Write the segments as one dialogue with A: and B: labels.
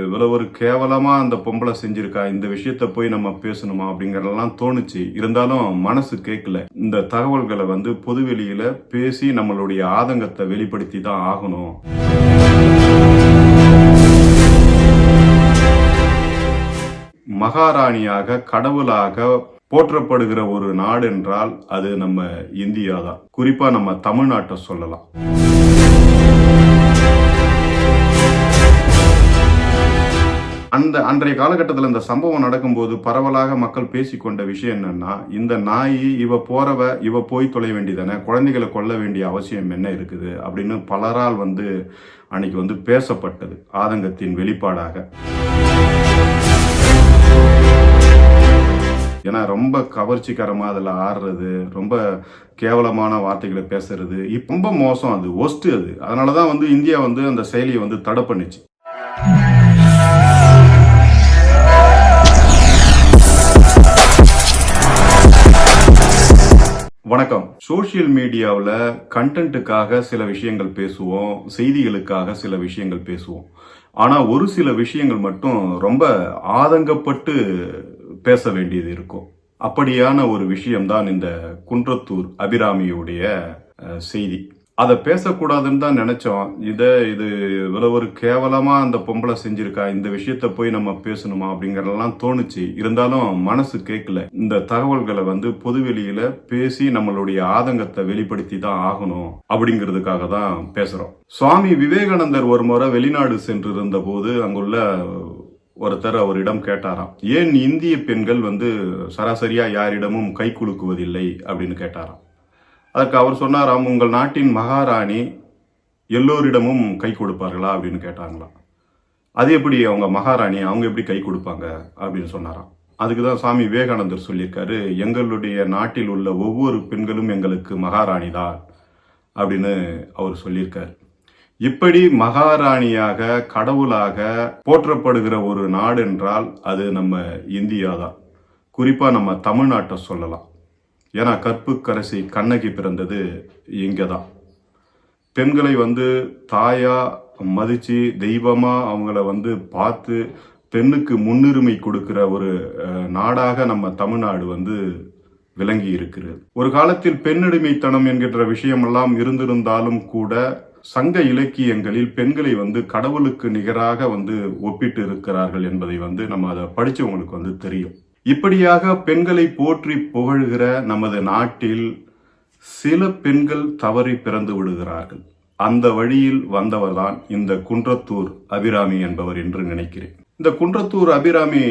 A: இவ்வளவு ஒரு கேவலமா அந்த பொம்பளை செஞ்சிருக்கா, இந்த விஷயத்த போய் நம்ம பேசணுமா அப்படிங்கறதெல்லாம் தோணுச்சு. இருந்தாலும் மனசு கேட்கல. இந்த தகவல்களை வந்து பொதுவெளியில பேசி நம்மளுடைய ஆதங்கத்தை வெளிப்படுத்தி தான் ஆகணும். மகாராணியாக, கடவுளாக போற்றப்படுகிற ஒரு நாடு என்றால் அது நம்ம இந்தியா தான். குறிப்பா நம்ம தமிழ்நாட்டை சொல்லலாம். அன்றைய காலகட்டத்தில் இந்த சம்பவம் நடக்கும்போது பரவலாக மக்கள் பேசிக்கொண்ட விஷயம் என்னன்னா, இந்த நாய் இவ போய் தொலை வேண்டியதானே, குழந்தைகளை கொல்ல வேண்டிய அவசியம் என்ன இருக்குது அப்படின்னு பலரால் வந்து அன்னைக்கு வந்து பேசப்பட்டது, ஆதங்கத்தின் வெளிப்பாடாக. ஏன்னா ரொம்ப கவர்ச்சிகரமா அதில் ஆடுறது, ரொம்ப கேவலமான வார்த்தைகளை பேசுறது, ரொம்ப மோசம், அது ஒஸ்ட் அது. அதனாலதான் வந்து இந்தியா வந்து அந்த செயலியை வந்து தடை பண்ணுச்சு. வணக்கம். சோசியல் மீடியாவில் கண்டென்ட்டுக்காக சில விஷயங்கள் பேசுவோம், செய்திகளுக்காக சில விஷயங்கள் பேசுவோம். ஆனால் ஒரு சில விஷயங்கள் மட்டும் ரொம்ப ஆதங்கப்பட்டு பேச வேண்டியது இருக்கும். அப்படியான ஒரு விஷயம்தான் இந்த குன்றத்தூர் அபிராமியுடைய செய்தி. அதை பேசக்கூடாதுன்னு தான் நினைச்சோம். இது இவ்வளவு ஒரு கேவலமா அந்த பொம்பளை செஞ்சிருக்கா, இந்த விஷயத்த போய் நம்ம பேசணுமா அப்படிங்கறதெல்லாம் தோணுச்சு. இருந்தாலும் மனசு கேட்கல. இந்த தகவல்களை வந்து பொதுவெளியில பேசி நம்மளுடைய ஆதங்கத்தை வெளிப்படுத்தி தான் ஆகணும் அப்படிங்கிறதுக்காக தான் பேசுறோம். சுவாமி விவேகானந்தர் ஒரு முறை வெளிநாடு சென்றிருந்த போது அங்குள்ள ஒருத்தர் அவரிடம் கேட்டாராம், ஏன் இந்திய பெண்கள் வந்து சராசரியா யாரிடமும் கை குலுக்குவதில்லை அப்படின்னு கேட்டாராம். அதற்கு அவர் சொன்னாராம், உங்கள் நாட்டின் மகாராணி எல்லோரிடமும் கை கொடுப்பார்களா அப்படின்னு கேட்டாங்களாம். அது எப்படி அவங்க மகாராணி, அவங்க எப்படி கை கொடுப்பாங்க அப்படின்னு சொன்னாராம். அதுக்கு தான் சாமி விவேகானந்தர் சொல்லியிருக்காரு, எங்களுடைய நாட்டில் உள்ள ஒவ்வொரு பெண்களும் எங்களுக்கு மகாராணி தான் அப்படின்னு அவர் சொல்லியிருக்காரு. இப்படி மகாராணியாக, கடவுளாக போற்றப்படுகிற ஒரு நாடு என்றால் அது நம்ம இந்தியா தான். குறிப்பா நம்ம தமிழ்நாட்டை சொல்லலாம். ஏன்னா கற்புக்கரசி கண்ணகி பிறந்தது இங்கே தான். பெண்களை வந்து தாயா மதித்து தெய்வமாக அவங்கள வந்து பார்த்து பெண்ணுக்கு முன்னுரிமை கொடுக்கிற ஒரு நாடாக நம்ம தமிழ்நாடு வந்து விளங்கி இருக்கிறது. ஒரு காலத்தில் பெண்ணடிமைத்தனம் என்கின்ற விஷயமெல்லாம் இருந்திருந்தாலும் கூட சங்க இலக்கியங்களில் பெண்களை வந்து கடவுளுக்கு நிகராக வந்து ஒப்பிட்டு இருக்கிறார்கள் என்பதை வந்து நம்ம அதை படித்தவங்களுக்கு வந்து தெரியும். இப்படியாக பெண்களை போற்றி புகழ்கிற நமது நாட்டில் சில பெண்கள் தவறி பிறந்து விடுகிறார்கள். அந்த வழியில் வந்தவர்தான் இந்த குன்றத்தூர் அபிராமி என்பவர் என்று நினைக்கிறேன். இந்த குன்றத்தூர் அபிராமி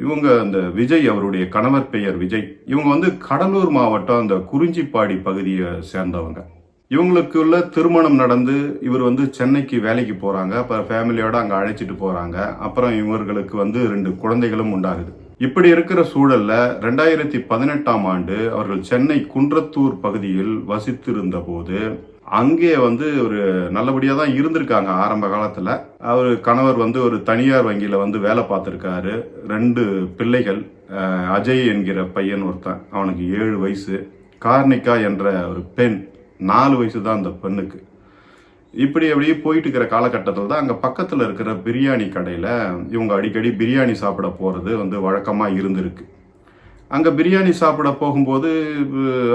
A: இவங்க அந்த விஜய், அவருடைய கணவர் பெயர் விஜய். இவங்க வந்து கடலூர் மாவட்டம் அந்த குறிஞ்சிப்பாடி பகுதியை சேர்ந்தவங்க. இவங்களுக்குள்ள திருமணம் நடந்து இவர் வந்து சென்னைக்கு வேலைக்கு போறாங்க. அப்புறம் ஃபேமிலியோட அங்கே அழைச்சிட்டு போறாங்க. அப்புறம் இவர்களுக்கு வந்து 2 குழந்தைகளும் உண்டாகுது. இப்படி இருக்கிற சூழல்ல 2018ஆம் ஆண்டு அவர்கள் சென்னை குன்றத்தூர் பகுதியில் வசித்திருந்த போது அங்கே வந்து ஒரு நல்லபடியா தான் இருந்திருக்காங்க. ஆரம்ப காலத்துல அவர் கணவர் வந்து ஒரு தனியார் வங்கியில வந்து வேலை பார்த்திருக்காரு. 2 பிள்ளைகள், அஜய் என்கிற பையன் ஒருத்தன், அவனுக்கு 7 வயசு, கார்னிகா என்ற ஒரு பெண் 4 வயசு தான் அந்த பெண்ணுக்கு. இப்படி அப்படியே போயிட்டு இருக்கிற காலகட்டத்தில் தான் அங்கே பக்கத்தில் இருக்கிற பிரியாணி கடையில் இவங்க அடிக்கடி பிரியாணி சாப்பிட போகிறது வந்து வழக்கமாக இருந்திருக்கு. அங்கே பிரியாணி சாப்பிட போகும்போது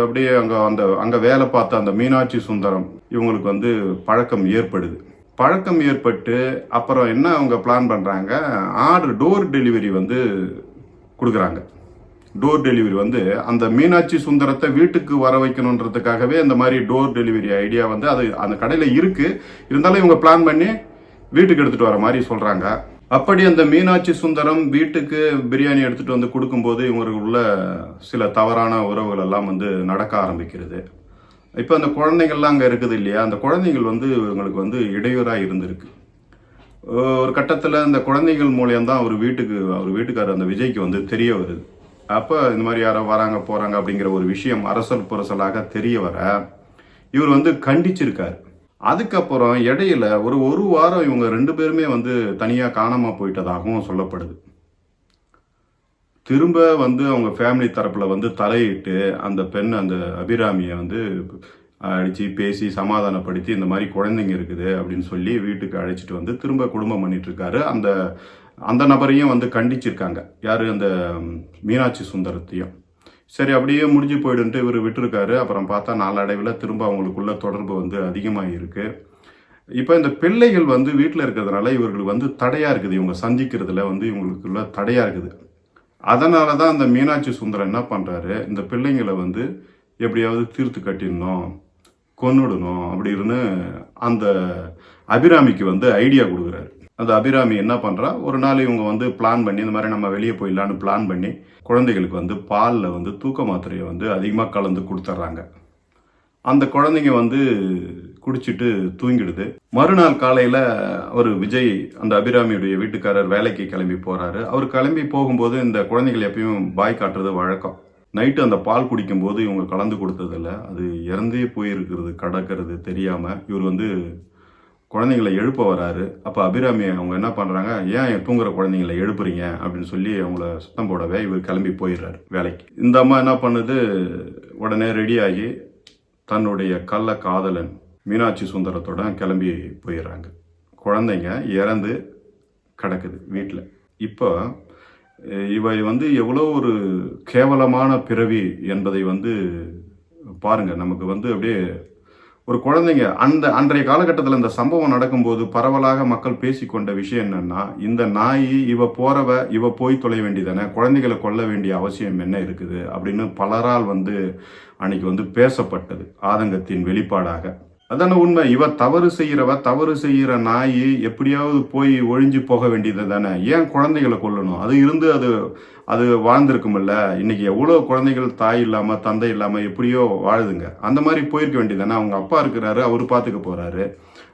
A: அப்படியே அங்கே வேலை பார்த்த அந்த மீனாட்சி சுந்தரம் இவங்களுக்கு வந்து பழக்கம் ஏற்பட்டு அப்புறம் என்ன அவங்க பிளான் பண்ணுறாங்க, டோர் டெலிவரி வந்து கொடுக்குறாங்க. டோர் டெலிவரி வந்து அந்த மீனாட்சி சுந்தரத்தை வீட்டுக்கு வர வைக்கணுன்றதுக்காகவே அந்த மாதிரி டோர் டெலிவரி ஐடியா வந்து அது அந்த கடையில் இருக்கு. இருந்தாலும் இவங்க பிளான் பண்ணி வீட்டுக்கு எடுத்துட்டு வர மாதிரி சொல்றாங்க. அப்படி அந்த மீனாட்சி சுந்தரம் வீட்டுக்கு பிரியாணி எடுத்துட்டு வந்து கொடுக்கும்போது இவங்களுக்குள்ள சில தவறான உறவுகள் எல்லாம் வந்து நடக்க ஆரம்பிக்கிறது. இப்போ அந்த குழந்தைகள்லாம் அங்கே இருக்குது இல்லையா, அந்த குழந்தைகள் வந்து இவங்களுக்கு வந்து இடையூறாக இருந்திருக்கு. ஒரு கட்டத்தில் அந்த குழந்தைகள் மூலியம்தான் அவர் வீட்டுக்காரர் அந்த விஜய்க்கு வந்து தெரிய வருது. அப்போ இந்த மாதிரி யாரோ வராங்க போகிறாங்க அப்படிங்கிற ஒரு விஷயம் அரசல் புரசலாக தெரிய வர இவர் வந்து கண்டிச்சிருக்காரு. அதுக்கப்புறம் இடையில ஒரு வாரம் இவங்க 2 பேருமே வந்து தனியாக காணாமல் போயிட்டதாகவும் சொல்லப்படுது. திரும்ப வந்து அவங்க ஃபேமிலி தரப்பில் வந்து தலையிட்டு அந்த பெண், அந்த அபிராமியை வந்து அடித்து பேசி சமாதானப்படுத்தி இந்த மாதிரி குழந்தைங்க இருக்குது அப்படின்னு சொல்லி வீட்டுக்கு அழைச்சிட்டு வந்து திரும்ப குடும்பம் பண்ணிகிட்ருக்காரு. அந்த அந்த நபரையும் வந்து கண்டிச்சிருக்காங்க. யார்? அந்த மீனாட்சி சுந்தரத்தையும். சரி அப்படியே முடிஞ்சு போயிடுன்ட்டு இவர் விட்டுருக்காரு. அப்புறம் பார்த்தா நாளடைவில் திரும்ப அவங்களுக்குள்ள தொடர்பு வந்து அதிகமாக இருக்குது. இப்போ இந்த பிள்ளைகள் வந்து வீட்டில் இருக்கிறதுனால இவர்களுக்கு வந்து தடையாக இருக்குது. இவங்க சந்திக்கிறதுல வந்து இவங்களுக்குள்ள தடையாக இருக்குது. அதனால தான் அந்த மீனாட்சி சுந்தரம் என்ன பண்ணுறாரு, இந்த பிள்ளைங்களை வந்து எப்படியாவது தீர்த்து கட்டிடணும், கொன்னுடணும் அப்படின்னு அந்த அபிராமிக்கு வந்து ஐடியா கொடுக்குறாரு. அந்த அபிராமி என்ன பண்ணுறா, ஒரு நாள் இவங்க வந்து பிளான் பண்ணி இந்த மாதிரி நம்ம வெளியே போயிடலான்னு பிளான் பண்ணி குழந்தைகளுக்கு வந்து பாலில் வந்து தூக்க மாத்திரையை வந்து அதிகமாக கலந்து கொடுத்துட்றாங்க. அந்த குழந்தைங்க வந்து குடிச்சிட்டு தூங்கிடுது. மறுநாள் காலையில் ஒரு விஜய், அந்த அபிராமியுடைய வீட்டுக்காரர், வேலைக்கு கிளம்பி போகிறாரு. அவர் கிளம்பி போகும்போது இந்த குழந்தைகள் எப்பயும் பாய் காட்டுறது வழக்கம். நைட்டு அந்த பால் குடிக்கும்போது இவங்க கலந்து கொடுத்ததில்ல, அது இறந்தே போயிருக்கிறது கிடக்கிறது தெரியாமல் இவர் வந்து குழந்தைங்களை எழுப்ப வராரு. அப்போ அபிராமி அவங்க என்ன பண்ணுறாங்க, ஏன் தூங்குற குழந்தைங்களை எழுப்புறீங்க அப்படின்னு சொல்லி அவங்கள சுத்தம் போடவே இவர் கிளம்பி போயிடுறாரு வேலைக்கு. இந்த அம்மா என்ன பண்ணுது, உடனே ரெடியாகி தன்னுடைய கள்ள காதலன் மீனாட்சி சுந்தரத்தோட கிளம்பி போயிடுறாங்க. குழந்தைங்க இறந்து கிடக்குது வீட்டில். இப்போ இவை வந்து எவ்வளோ ஒரு கேவலமான பிறவி என்பதை வந்து பாருங்கள். நமக்கு வந்து அப்படியே ஒரு குழந்தைங்க அன்றைய காலகட்டத்தில் இந்த சம்பவம் நடக்கும்போது பரவலாக மக்கள் பேசிக்கொண்ட விஷயம் என்னன்னா, இந்த நாய் இவ போய் தொலை வேண்டியதானே, குழந்தைகளை கொல்ல வேண்டிய அவசியம் என்ன இருக்குது அப்படின்னு பலரால் வந்து அன்னைக்கு வந்து பேசப்பட்டது, ஆதங்கத்தின் வெளிப்பாடாக. அதான உண்மை. தவறு செய்கிற நாய் எப்படியாவது போய் ஒழிஞ்சு போக வேண்டியது தானே, ஏன் குழந்தைகளை கொல்லணும்? அது இருந்து அது வாழ்ந்திருக்குமில்ல. இன்னைக்கு எவ்வளோ குழந்தைகள் தாய் இல்லாமல் தந்தை இல்லாமல் எப்படியோ வாழுதுங்க. அந்த மாதிரி போயிருக்க வேண்டியதானே. அவங்க அப்பா இருக்கிறாரு, அவர் பார்த்துக்க போகிறாரு.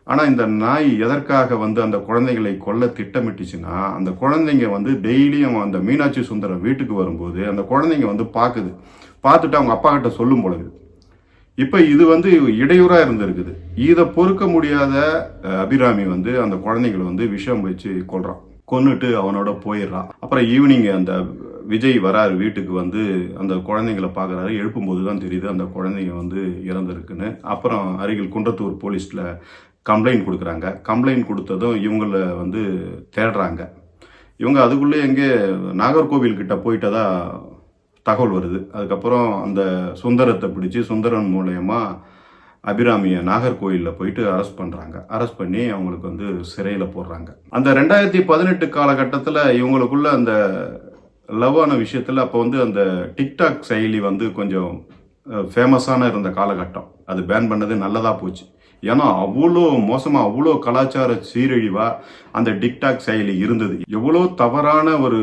A: ஆனால் இந்த நாய் எதற்காக வந்து அந்த குழந்தைகளை கொல்ல திட்டமிட்டுச்சுன்னா, அந்த குழந்தைங்க வந்து டெய்லியும் அந்த மீனாட்சி சுந்தரம் வீட்டுக்கு வரும்போது அந்த குழந்தைங்க வந்து பார்த்துட்டு அவங்க அப்பா கிட்ட சொல்லும் பொழுது, இப்போ இது வந்து இடையூறாக இருந்திருக்குது. இதை பொறுக்க முடியாத அபிராமி வந்து அந்த குழந்தைங்களை வந்து விஷம் வச்சு கொன்னுட்டு அவனோட போயிடுறான். அப்புறம் ஈவினிங் அந்த விஜய் வராரு வீட்டுக்கு, வந்து அந்த குழந்தைங்களை பார்க்குறாரு. எழுப்பும்போது தான் தெரியுது அந்த குழந்தைங்க வந்து இறந்துருக்குன்னு. அப்புறம் அருகில் குன்றத்தூர் போலீஸில் கம்ப்ளைண்ட் கொடுக்குறாங்க. கம்ப்ளைண்ட் கொடுத்ததும் இவங்கள வந்து தேடுறாங்க. இவங்க அதுக்குள்ளே எங்கே நாகர்கோவில் கிட்ட போயிட்டதா தகவல் வருது. அதுக்கப்புறம் அந்த சுந்தரத்தை பிடிச்சி சுந்தரன் மூலயமா அபிராமியை நாகர்கோயிலில் போயிட்டு அரெஸ்ட் பண்ணுறாங்க. அரெஸ்ட் பண்ணி அவங்களுக்கு வந்து சிறையில் போடுறாங்க. அந்த 2018 காலகட்டத்தில் இவங்களுக்குள்ள அந்த லவ்வான விஷயத்தில் அப்போ வந்து அந்த டிக்டாக் செயலி வந்து கொஞ்சம் ஃபேமஸான இருந்த காலகட்டம். அது பேன் பண்ணது நல்லதாக போச்சு. ஏன்னா அவ்வளோ மோசமாக, அவ்வளோ கலாச்சார சீரழிவாக அந்த டிக்டாக் செயலி இருந்தது. எவ்வளோ தவறான ஒரு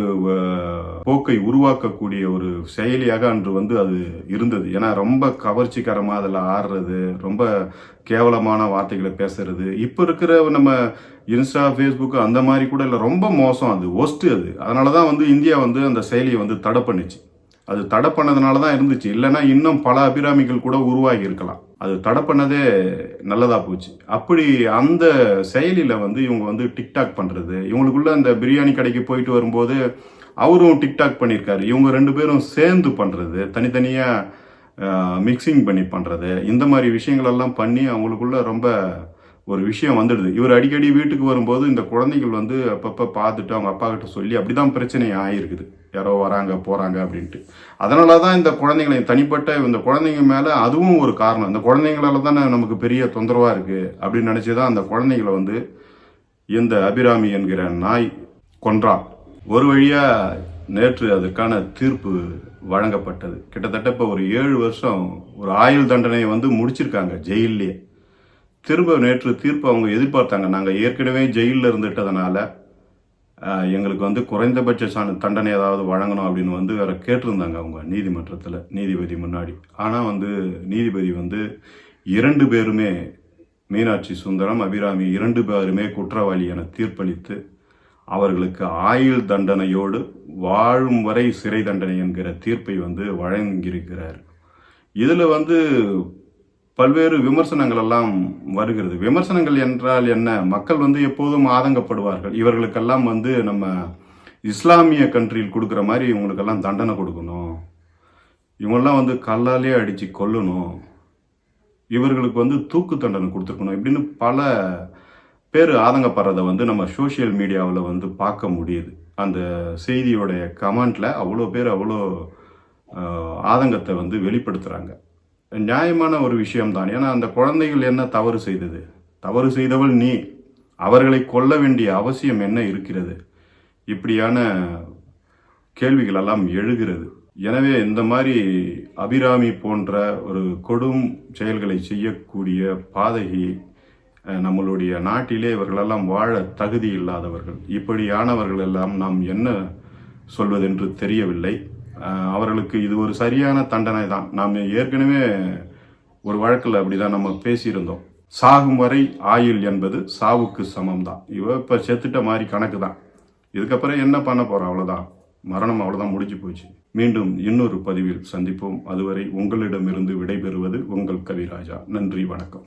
A: போக்கை உருவாக்கக்கூடிய ஒரு செயலியாக அன்று வந்து அது இருந்தது. ஏன்னா ரொம்ப கவர்ச்சிகரமாக அதில் ஆடுறது, ரொம்ப கேவலமான வார்த்தைகளை பேசுறது. இப்போ இருக்கிற நம்ம இன்ஸ்டா, ஃபேஸ்புக் அந்த மாதிரி கூட இல்லை, ரொம்ப மோசம். அது ஒஸ்ட்டு அது. அதனால தான் வந்து இந்தியா வந்து அந்த செயலியை வந்து தடை பண்ணிச்சு. அது தடை பண்ணதுனால தான் இருந்துச்சு. இல்லைன்னா இன்னும் பல அபிராமிகள் கூட உருவாகி இருக்கலாம். அது தடை பண்ணதே நல்லதாக போச்சு. அப்படி அந்த செயலியில் வந்து இவங்க வந்து டிக்டாக் பண்ணுறது, இவங்களுக்குள்ள அந்த பிரியாணி கடைக்கு போயிட்டு வரும்போது அவரும் டிக்டாக் பண்ணியிருக்காரு. இவங்க 2 பேரும் சேர்ந்து பண்ணுறது, தனித்தனியாக மிக்சிங் பண்ணி பண்ணுறது, இந்த மாதிரி விஷயங்களெல்லாம் பண்ணி அவங்களுக்குள்ள ரொம்ப ஒரு விஷயம் வந்துடுது. இவர் அடிக்கடி வீட்டுக்கு வரும்போது இந்த குழந்தைகள் வந்து அப்பப்போ பார்த்துட்டு அவங்க அப்பா கிட்ட சொல்லி அப்படி தான் பிரச்சனை ஆகிருக்குது. யாரோ வராங்க போகிறாங்க அப்படின்ட்டு. அதனால தான் இந்த குழந்தைங்களை தனிப்பட்ட இந்த குழந்தைங்க மேலே அதுவும் ஒரு காரணம். இந்த குழந்தைங்களால தானே நமக்கு பெரிய தொந்தரவாக இருக்குது அப்படின்னு நினச்சி தான் அந்த குழந்தைங்களை வந்து இந்த அபிராமி என்கிற நாய் கொன்றான். ஒரு வழியாக நேற்று அதுக்கான தீர்ப்பு வழங்கப்பட்டது. கிட்டத்தட்ட இப்போ ஒரு 7 வருஷம் ஒரு ஆயுள் தண்டனையை வந்து முடிச்சிருக்காங்க ஜெயிலே. திரும்ப நேற்று தீர்ப்பு அவங்க எதிர்பார்த்தாங்க. நாங்கள் ஏற்கனவே ஜெயிலில் இருந்துட்டதுனால எங்களுக்கு வந்து குறைந்தபட்ச தண்டனை ஏதாவது வழங்கணும் அப்படின்னு வந்து வேற கேட்டிருந்தாங்க அவங்க நீதிமன்றத்தில், நீதிபதி முன்னாடி. ஆனால் வந்து நீதிபதி வந்து 2 பேருமே, மீனாட்சி சுந்தரம், அபிராமி 2 பேருமே குற்றவாளி என தீர்ப்பளித்து அவர்களுக்கு ஆயுள் தண்டனையோடு வாழும் வரை சிறை தண்டனை என்கிற தீர்ப்பை வந்து வழங்கியிருக்கிறார். இதில் வந்து பல்வேறு விமர்சனங்கள் எல்லாம் வருகிறது. விமர்சனங்கள் என்றால் என்ன? மக்கள் வந்து எப்போதும் ஆதங்கப்படுவார்கள். இவர்களுக்கெல்லாம் வந்து நம்ம இஸ்லாமிய கண்ட்ரியில் கொடுக்குற மாதிரி இவங்களுக்கெல்லாம் தண்டனை கொடுக்கணும், இவங்கெல்லாம் வந்து கல்லாலே அடித்து கொல்லணும், இவர்களுக்கு வந்து தூக்கு தண்டனை கொடுத்துருக்கணும் இப்படின்னு பல பேர் ஆதங்கப்படுறத வந்து நம்ம சோஷியல் மீடியாவில் வந்து பார்க்க முடியுது. அந்த செய்தியோடைய கமெண்ட்ல அவ்வளோ பேர் அவ்வளோ ஆதங்கத்தை வந்து வெளிப்படுத்துகிறாங்க. நியாயமான ஒரு விஷயம்தான். ஏன்னா அந்த குழந்தைகள் என்ன தவறு செய்தது? தவறு செய்தவள் நீ. அவர்களை கொல்ல வேண்டிய அவசியம் என்ன இருக்கிறது? இப்படியான கேள்விகள் எல்லாம் எழுகிறது. எனவே இந்த மாதிரி அபிராமி போன்ற ஒரு கொடும் செயல்களை செய்யக்கூடிய பாதகி நம்மளுடைய நாட்டிலே இவர்களெல்லாம் வாழ தகுதி இல்லாதவர்கள். இப்படியானவர்கள் எல்லாம் நாம் என்ன சொல்வதென்று தெரியவில்லை. அவர்களுக்கு இது ஒரு சரியான தண்டனை தான். நாம் ஏற்கனவே ஒரு வழக்கில் அப்படிதான் நம்ம பேசியிருந்தோம். சாகும் வரை ஆயுள் என்பது சாவுக்கு சமம் தான். இவ இப்போ செத்துட்ட மாதிரி கணக்கு தான். இதுக்கப்புறம் என்ன பண்ண போறோம்? அவ்வளோதான். மரணம் அவ்வளோதான், முடிஞ்சு போச்சு. மீண்டும் இன்னொரு பதிவில் சந்திப்போம். அதுவரை உங்களிடமிருந்து விடைபெறுவது உங்கள் கவிராஜா. நன்றி, வணக்கம்.